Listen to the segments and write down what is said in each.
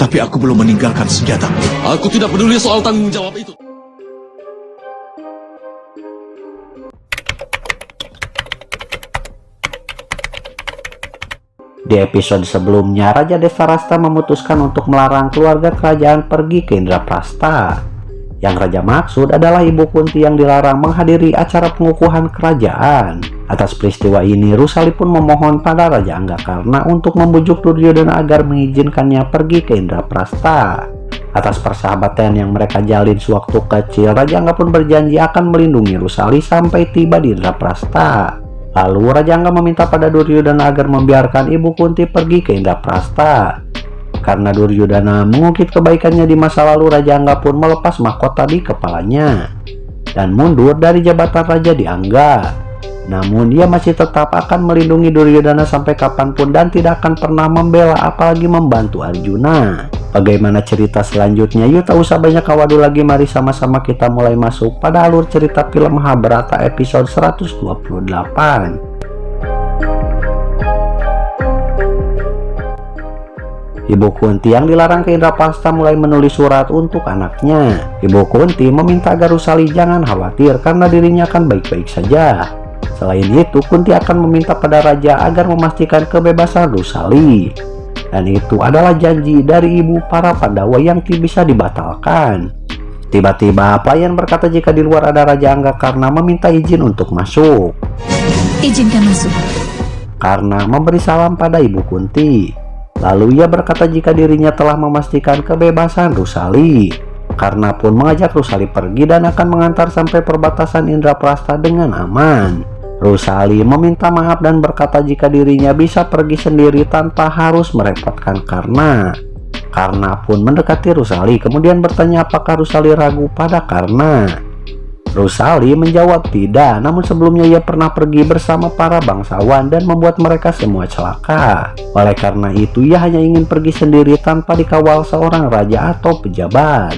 Tapi aku belum meninggalkan senjata. Aku tidak peduli soal tanggung jawab itu. Di episode sebelumnya, Raja Destarasta memutuskan untuk melarang keluarga kerajaan pergi ke Indraprasta. Yang Raja maksud adalah Ibu Kunti yang dilarang menghadiri acara pengukuhan kerajaan. Atas peristiwa ini, Rusali pun memohon pada Raja Anggakarna untuk membujuk Duryodhana agar mengizinkannya pergi ke Indraprasta. Atas persahabatan yang mereka jalin sewaktu kecil, Raja Angga pun berjanji akan melindungi Rusali sampai tiba di Indraprasta. Lalu Raja Angga meminta pada Duryodhana agar membiarkan Ibu Kunti pergi ke Indraprasta. Karena Duryodhana mengungkit kebaikannya di masa lalu, Raja Angga pun melepas mahkota di kepalanya dan mundur dari jabatan Raja di Angga. Namun ia masih tetap akan melindungi Duryodhana sampai kapanpun dan tidak akan pernah membela apalagi membantu Arjuna. Bagaimana cerita selanjutnya? Yuk tak usah banyak kawadu lagi, mari sama-sama kita mulai masuk pada alur cerita film Mahabharata episode 128. Ibu Kunti yang dilarang ke Indraprasta mulai menulis surat untuk anaknya. Ibu Kunti meminta agar Rusali jangan khawatir karena dirinya akan baik-baik saja. Selain itu, Kunti akan meminta pada Raja agar memastikan kebebasan Rusali. Dan itu adalah janji dari ibu para Pandawa yang tidak bisa dibatalkan. Tiba-tiba pelayan berkata jika di luar ada Raja Anggakarna meminta izin untuk masuk. Izinkan masuk. Karena memberi salam pada Ibu Kunti. Lalu ia berkata jika dirinya telah memastikan kebebasan Rusali. Karena pun mengajak Rusali pergi dan akan mengantar sampai perbatasan Indraprasta dengan aman. Rusali meminta maaf dan berkata jika dirinya bisa pergi sendiri tanpa harus merepotkan Karna. Karna pun mendekati Rusali kemudian bertanya apakah Rusali ragu pada Karna. Rusali menjawab tidak, namun sebelumnya ia pernah pergi bersama para bangsawan dan membuat mereka semua celaka. Oleh karena itu ia hanya ingin pergi sendiri tanpa dikawal seorang raja atau pejabat.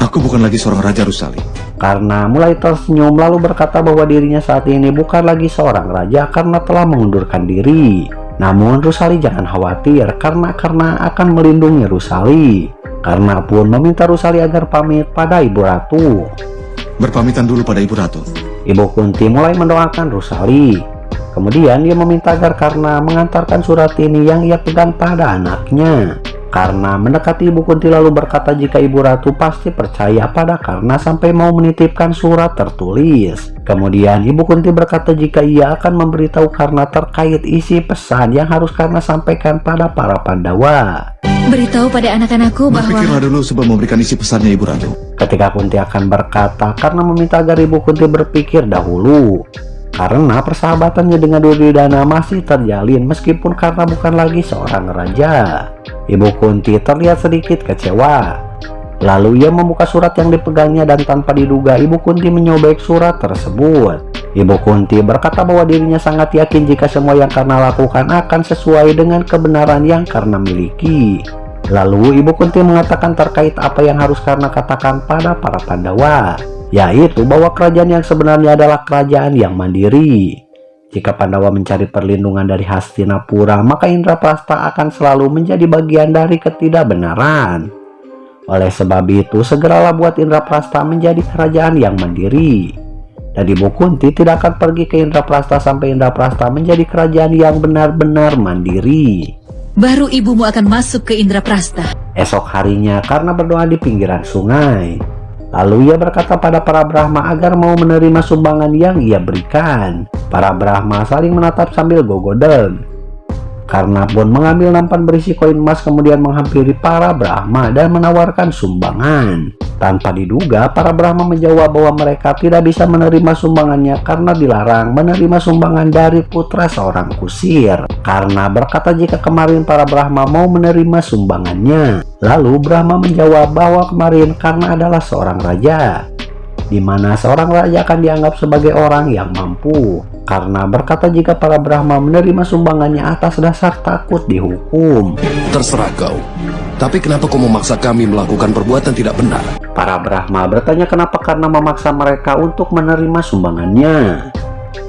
Aku bukan lagi seorang raja, Rusali. Karna mulai tersenyum lalu berkata bahwa dirinya saat ini bukan lagi seorang raja karena telah mengundurkan diri. Namun Rusali jangan khawatir karena akan melindungi Rusali. Karna pun meminta Rusali agar pamit pada Ibu Ratu. Berpamitan dulu pada Ibu Ratu. Ibu Kunti mulai mendoakan Rusali. Kemudian ia meminta agar Karna mengantarkan surat ini yang ia pegang pada anaknya. Karna mendekati Ibu Kunti lalu berkata jika Ibu Ratu pasti percaya pada Karna sampai mau menitipkan surat tertulis. Kemudian Ibu Kunti berkata jika ia akan memberitahu Karna terkait isi pesan yang harus Karna sampaikan pada para Pandawa. Beritahu pada anak-anakku bahwa... Berpikirlah dulu sebelum memberikan isi pesannya, Ibu Ratu. Ketika Kunti akan berkata, Karna meminta agar Ibu Kunti berpikir dahulu. Karena persahabatannya dengan Duryodhana masih terjalin meskipun Karna bukan lagi seorang raja. Ibu Kunti terlihat sedikit kecewa. Lalu ia membuka surat yang dipegangnya dan tanpa diduga Ibu Kunti menyobek surat tersebut. Ibu Kunti berkata bahwa dirinya sangat yakin jika semua yang Karna lakukan akan sesuai dengan kebenaran yang Karna miliki. Lalu Ibu Kunti mengatakan terkait apa yang harus Karna katakan pada para Pandawa, yaitu bahwa kerajaan yang sebenarnya adalah kerajaan yang mandiri. Jika Pandawa mencari perlindungan dari Hastinapura, maka Indraprasta akan selalu menjadi bagian dari ketidakbenaran. Oleh sebab itu, segeralah buat Indraprasta menjadi kerajaan yang mandiri. Dan Ibu Kunti tidak akan pergi ke Indraprasta sampai Indraprasta menjadi kerajaan yang benar-benar mandiri. Baru ibumu akan masuk ke Indraprasta. Esok harinya, Karna berdoa di pinggiran sungai. Lalu ia berkata pada para Brahma agar mau menerima sumbangan yang ia berikan. Para Brahma saling menatap sambil gogodeg. Karna pun mengambil nampan berisi koin emas kemudian menghampiri para Brahma dan menawarkan sumbangan. Tanpa diduga, para Brahma menjawab bahwa mereka tidak bisa menerima sumbangannya karena dilarang menerima sumbangan dari putra seorang kusir. Karna berkata jika kemarin para Brahma mau menerima sumbangannya. Lalu Brahma menjawab bahwa kemarin Karna adalah seorang raja, di mana seorang raja akan dianggap sebagai orang yang mampu. Karna berkata jika para Brahma menerima sumbangannya atas dasar takut dihukum. Terserah kau. Tapi kenapa kau memaksa kami melakukan perbuatan tidak benar? Para Brahma bertanya kenapa Karna memaksa mereka untuk menerima sumbangannya.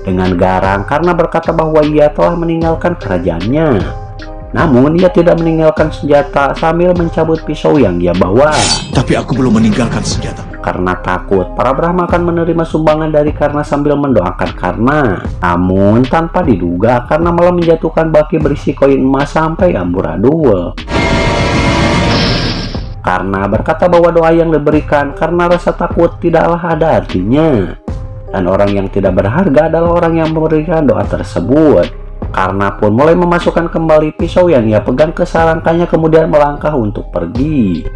Dengan garang Karna berkata bahwa ia telah meninggalkan kerajaannya. Namun ia tidak meninggalkan senjata sambil mencabut pisau yang dia bawa. Tapi aku belum meninggalkan senjata. Karena takut para Brahma akan menerima sumbangan dari Karna sambil mendoakan Karna. Namun tanpa diduga Karna malah menjatuhkan baki berisi koin emas sampai amburadul. Karna berkata bahwa doa yang diberikan karena rasa takut tidaklah ada artinya. Dan orang yang tidak berharga adalah orang yang memberikan doa tersebut. Karna pun mulai memasukkan kembali pisau yang ia pegang ke sarangkanya kemudian melangkah untuk pergi.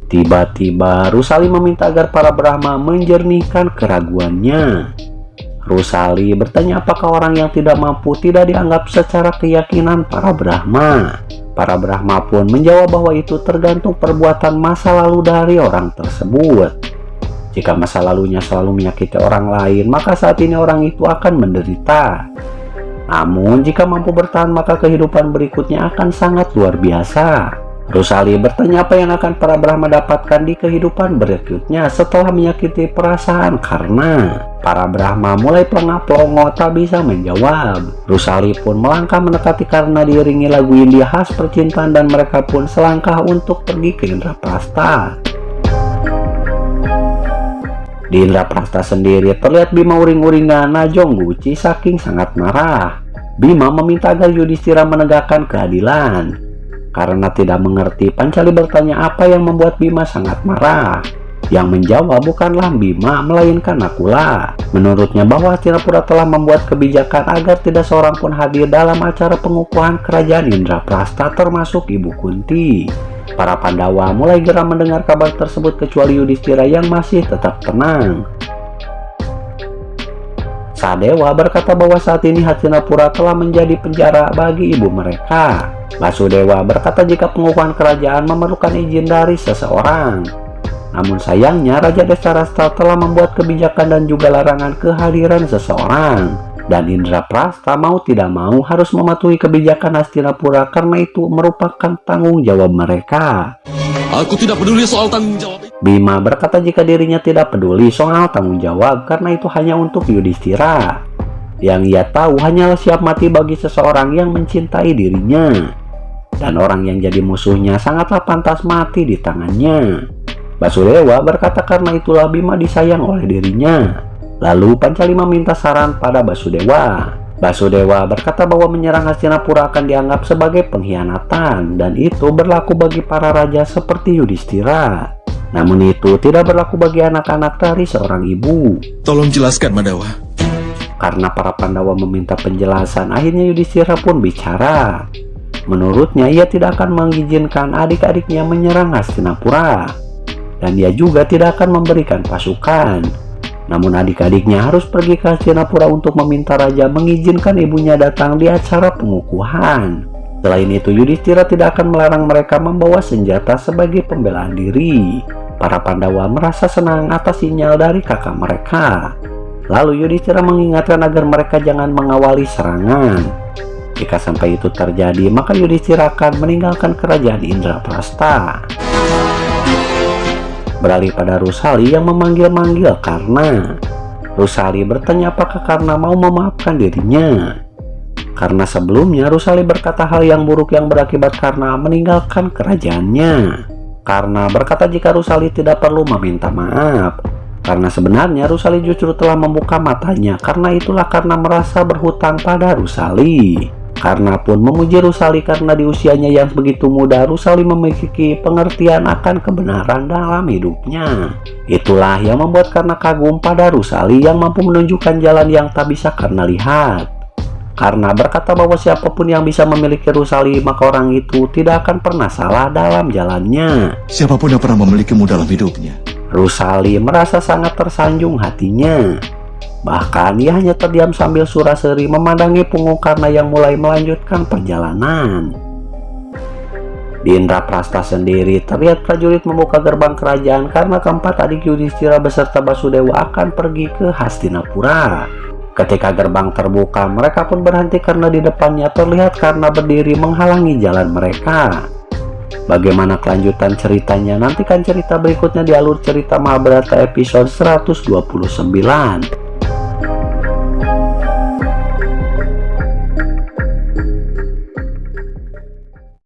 Tiba-tiba Rusali meminta agar para Brahma menjernihkan keraguannya. Rusali bertanya apakah orang yang tidak mampu tidak dianggap secara keyakinan para Brahma. Para Brahma pun menjawab bahwa itu tergantung perbuatan masa lalu dari orang tersebut. Jika masa lalunya selalu menyakiti orang lain, maka saat ini orang itu akan menderita. Namun jika mampu bertahan, maka kehidupan berikutnya akan sangat luar biasa. Rusali bertanya apa yang akan para Brahma dapatkan di kehidupan berikutnya setelah menyakiti perasaan Karna. Para Brahma mulai pelongo tak bisa menjawab. Rusali pun melangkah mendekati Karna diiringi lagu India khas percintaan dan mereka pun selangkah untuk pergi ke Indraprastha. Di Indraprastha sendiri terlihat Bima uring-uringan Najong Guci saking sangat marah. Bima meminta agar Yudhishthira menegakkan keadilan. Karena tidak mengerti, Pancali bertanya apa yang membuat Bima sangat marah. Yang menjawab bukanlah Bima melainkan Nakula. Menurutnya bahwa Hastinapura telah membuat kebijakan agar tidak seorang pun hadir dalam acara pengukuhan kerajaan Indraprastha termasuk Ibu Kunti. Para Pandawa mulai geram mendengar kabar tersebut kecuali Yudhishthira yang masih tetap tenang. Sadewa berkata bahwa saat ini Hastinapura telah menjadi penjara bagi ibu mereka. Basudewa berkata jika pengukuhan kerajaan memerlukan izin dari seseorang. Namun sayangnya Raja Desarastra telah membuat kebijakan dan juga larangan kehadiran seseorang. Dan Indraprastha mau tidak mau harus mematuhi kebijakan Hastinapura karena itu merupakan tanggung jawab mereka. Aku tidak peduli soal tanggung jawab. Bima berkata jika dirinya tidak peduli soal tanggung jawab karena itu hanya untuk Yudhishthira. Yang ia tahu hanyalah siap mati bagi seseorang yang mencintai dirinya. Dan orang yang jadi musuhnya sangatlah pantas mati di tangannya. Basudewa berkata karena itulah Bima disayang oleh dirinya. Lalu Pancali meminta saran pada Basudewa. Basudewa berkata bahwa menyerang Hastinapura akan dianggap sebagai pengkhianatan dan itu berlaku bagi para raja seperti Yudhishthira. Namun itu tidak berlaku bagi anak-anak dari seorang ibu. Tolong jelaskan, Mandawa. Karena para Pandawa meminta penjelasan, akhirnya Yudhishthira pun bicara. Menurutnya ia tidak akan mengizinkan adik-adiknya menyerang Hastinapura. Dan dia juga tidak akan memberikan pasukan. Namun adik-adiknya harus pergi ke Hastinapura untuk meminta raja mengizinkan ibunya datang di acara pengukuhan. Selain itu Yudhishthira tidak akan melarang mereka membawa senjata sebagai pembelaan diri. Para Pandawa merasa senang atas sinyal dari kakak mereka. Lalu Yudhishthira mengingatkan agar mereka jangan mengawali serangan. Jika sampai itu terjadi, maka Yudhishthira akan meninggalkan kerajaan Indraprastha. Beralih pada Rusali yang memanggil-manggil Karna. Rusali bertanya apakah Karna mau memaafkan dirinya. Karena sebelumnya Rusali berkata hal yang buruk yang berakibat Karna meninggalkan kerajaannya. Karna berkata jika Rusali tidak perlu meminta maaf. Karena sebenarnya Rusali justru telah membuka matanya. Karena itulah Karna merasa berhutang pada Rusali. Karna pun memuji Rusali karena di usianya yang begitu muda Rusali memiliki pengertian akan kebenaran dalam hidupnya. Itulah yang membuat Karna kagum pada Rusali yang mampu menunjukkan jalan yang tak bisa Karna lihat. Karna berkata bahwa siapapun yang bisa memiliki Rusali maka orang itu tidak akan pernah salah dalam jalannya. Siapapun yang pernah memilikimu dalam hidupnya. Rusali merasa sangat tersanjung hatinya. Bahkan ia hanya terdiam sambil suraseri memandangi punggung Karna yang mulai melanjutkan perjalanan. Di Indraprastha sendiri terlihat prajurit membuka gerbang kerajaan karena keempat adik Yudhishthira beserta Basudewa akan pergi ke Hastinapura. Ketika gerbang terbuka, mereka pun berhenti karena di depannya terlihat Karna berdiri menghalangi jalan mereka. Bagaimana kelanjutan ceritanya? Nantikan cerita berikutnya di alur cerita Mahabharata episode 129.